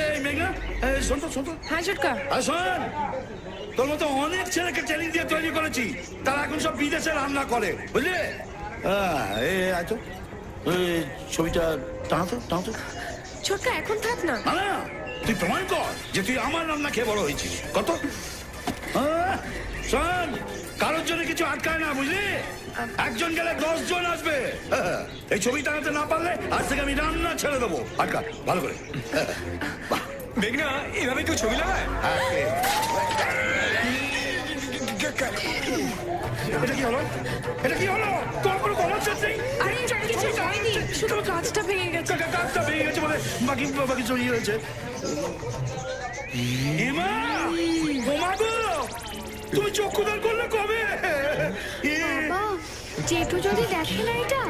এই মেঘনা, এই শোন তো, শোন তো। হ্যাঁ ছোটকা। শোন, তোর মতো অনেক ছেলেকে ট্রেনিং দিয়ে তৈরি করেছি, তারা এখন সব বিদেশে রান্না করে, বুঝলি? এই আছো, ছবিটা টানো তো। ছোটকা এখন থাক না। না, তুই প্রমাণ কর যে তুই আমার রান্না খেয়ে বড় হয়েছিস। কত শোন, কারোর জন্য কিছু আটকায় না, বুঝলি? একজন গেলে 10 জন আসবে। এই ছবি টানাতে না পারলে আজ থেকে আমি রান্না ছেড়ে দেবো। আটকা ভালো করে। মেঘনা, এভাবে কেউ ছবি লাগায়? এটা কি হলো? এটা কি হলো? তোর কোনো খবর নেই? আরে কিছু হয়নি, শুধু কাঁচটা ভেঙে গেছে। কাজটা ভেঙে গেছে বলে বাকি চুরি হয়েছে। ইমা, বোমা গো, তুমি চক্ষুদান করলে কবে? বাবা, জেঠু যদি দেখে না এটা,